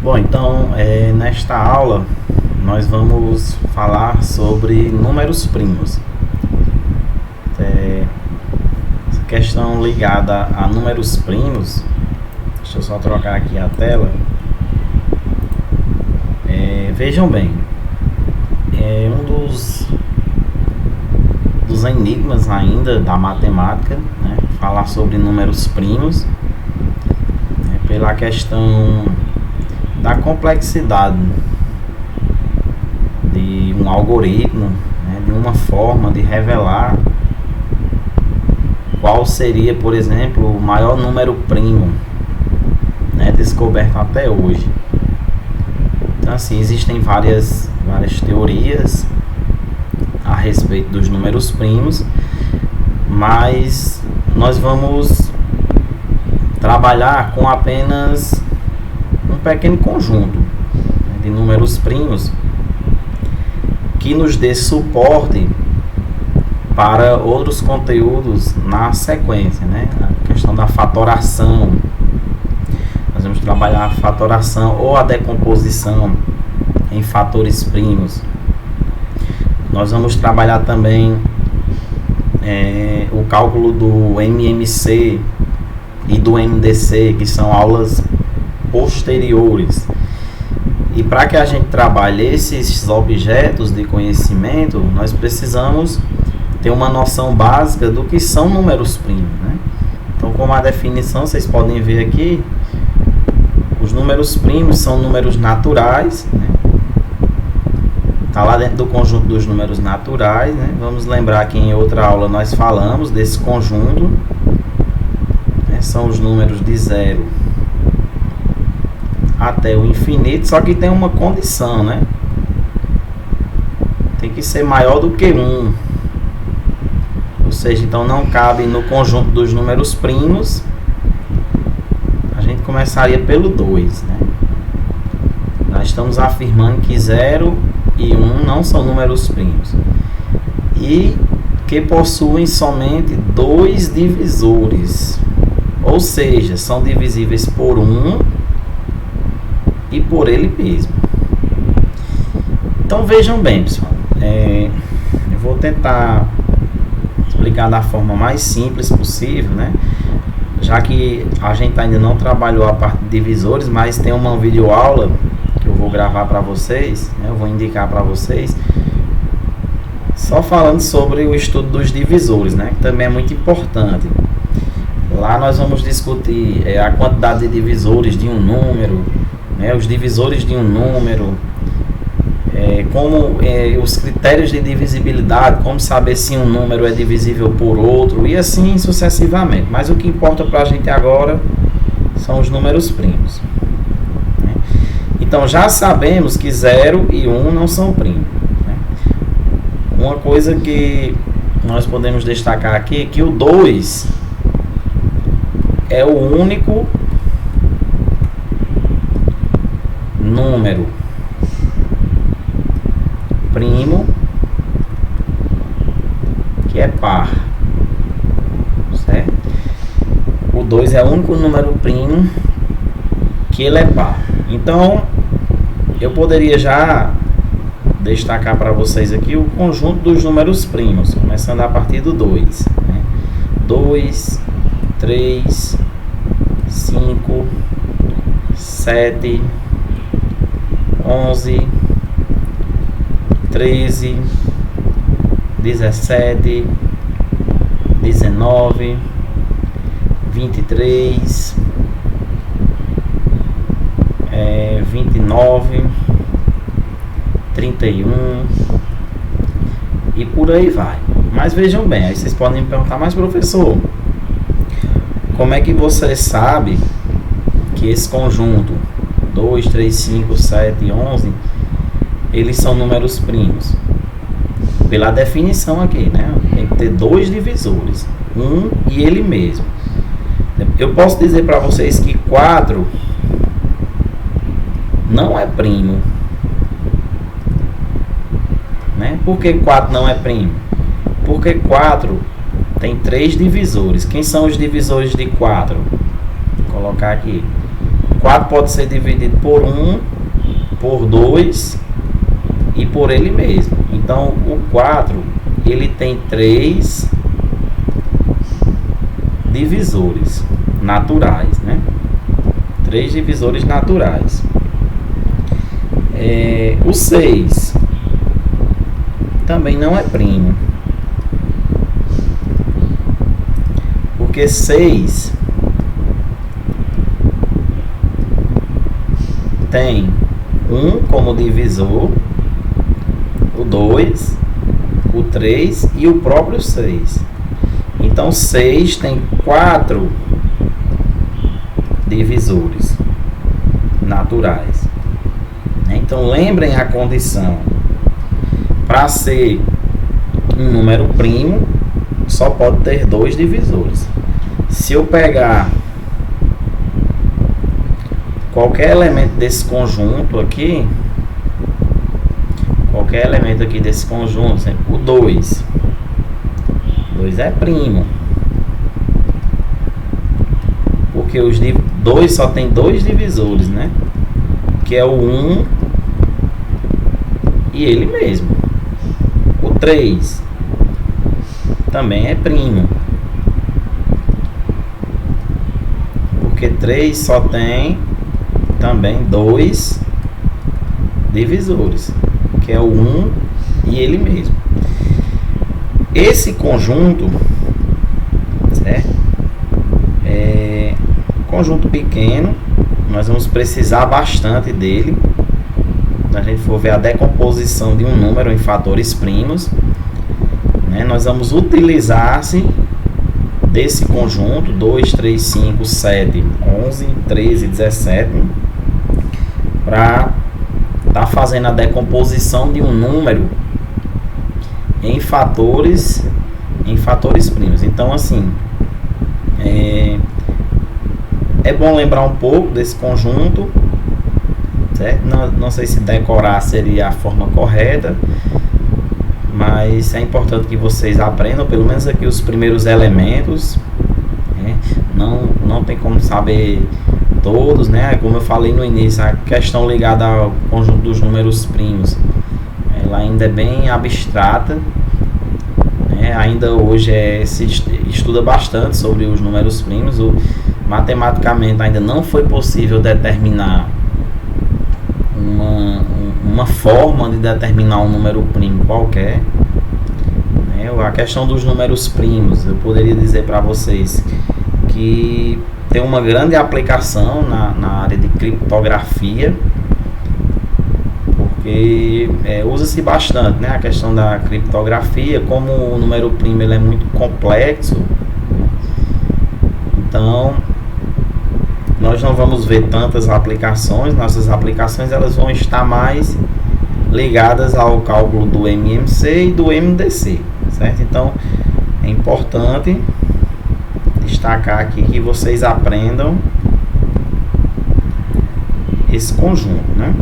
Bom, então, nesta aula nós vamos falar sobre números primos. Essa questão ligada a números primos, deixa eu só trocar aqui a tela. Vejam bem, um dos enigmas ainda da matemática, né, falar sobre números primos, pela questão da complexidade de um algoritmo, né, de uma forma de revelar qual seria, por exemplo, o maior número primo, né, descoberto até hoje. Então, assim, existem várias teorias a respeito dos números primos, mas nós vamos trabalhar com apenas um pequeno conjunto de números primos que nos dê suporte para outros conteúdos na sequência, né? A questão da fatoração, nós vamos trabalhar a fatoração ou a decomposição em fatores primos. Nós vamos trabalhar também o cálculo do MMC e do MDC, que são aulas posteriores. E para que a gente trabalhe esses objetos de conhecimento, nós precisamos ter uma noção básica do que são números primos, né? Então, como a definição, vocês podem ver aqui, os números primos são números naturais, né? Está lá dentro do conjunto dos números naturais, né? Vamos lembrar que em outra aula nós falamos desse conjunto, né? São os números de 0 até o infinito, só que tem uma condição, né? Tem que ser maior do que 1. Ou seja, então não cabe no conjunto dos números primos. A gente começaria pelo 2, né? Nós estamos afirmando que 0 e 1 não são números primos e que possuem somente 2 divisores, ou seja, são divisíveis por 1 e por ele mesmo. Então vejam bem, pessoal, eu vou tentar explicar da forma mais simples possível, né? Já que a gente ainda não trabalhou a parte de divisores, mas tem uma videoaula que eu vou gravar para vocês, né? Eu vou indicar para vocês, só falando sobre o estudo dos divisores, né? Que também é muito importante. Lá nós vamos discutir a quantidade de divisores de um número, né? Os divisores de um número, como os critérios de divisibilidade, como saber se um número é divisível por outro e assim sucessivamente. Mas o que importa para a gente agora são os números primos, né? Então já sabemos que 0 e 1 não são primos, né? Uma coisa que nós podemos destacar aqui é que o 2 é o único número primo que é par, certo? O 2 é o único número primo que ele é par. Então, eu poderia já destacar para vocês aqui o conjunto dos números primos, começando a partir do 2, né? 2, 3, 5, 7, 11, 13, 17, 19, 23, 29, 31 e por aí vai. Mas vejam bem, aí vocês podem me perguntar, mas professor, como é que você sabe que esse conjunto 2, 3, 5, 7 e 11 eles são números primos? Pela definição aqui, né? Tem que ter 2 divisores, 1 e ele mesmo. Eu posso dizer para vocês que 4 não é primo, né? Por que 4 não é primo? Porque 4 tem 3 divisores. Quem são os divisores de 4? Vou colocar aqui. 4 pode ser dividido por 1, por 2 e por ele mesmo. Então, o 4, ele tem 3 divisores naturais, né? 3 divisores naturais. O 6 também não é primo, porque 6 tem 1 como divisor, o 2, o 3 e o próprio 6. Então 6 tem 4 divisores naturais. Então lembrem a condição: para ser um número primo, só pode ter 2 divisores. Se eu pegar qualquer elemento desse conjunto aqui, desse conjunto, o 2 é primo, porque os 2 só tem 2 divisores, né? Que é o 1 e ele mesmo. O 3 também é primo, porque 3 só tem também 2 divisores, que é o 1 e ele mesmo. Esse conjunto, certo? Conjunto pequeno, nós vamos precisar bastante dele. Se a gente for ver a decomposição de um número em fatores primos, né, nós vamos utilizar-se desse conjunto 2, 3, 5, 7, 11, 13, 17 para estar fazendo a decomposição de um número em fatores primos. Então, assim, é bom lembrar um pouco desse conjunto, certo? Não sei se decorar seria a forma correta, mas é importante que vocês aprendam pelo menos aqui os primeiros elementos, né? Não tem como saber todos, né? Como eu falei no início, a questão ligada ao conjunto dos números primos, ela ainda é bem abstrata, né? Ainda hoje se estuda bastante sobre os números primos. Matematicamente ainda não foi possível determinar uma forma de determinar um número primo qualquer, né? A questão dos números primos, eu poderia dizer para vocês que tem uma grande aplicação na área de criptografia, porque usa-se bastante, né, a questão da criptografia. Como o número primo ele é muito complexo, então nós não vamos ver tantas aplicações. Nossas aplicações elas vão estar mais ligadas ao cálculo do MMC e do MDC, certo? Então é importante destacar aqui que vocês aprendam esse conjunto, né?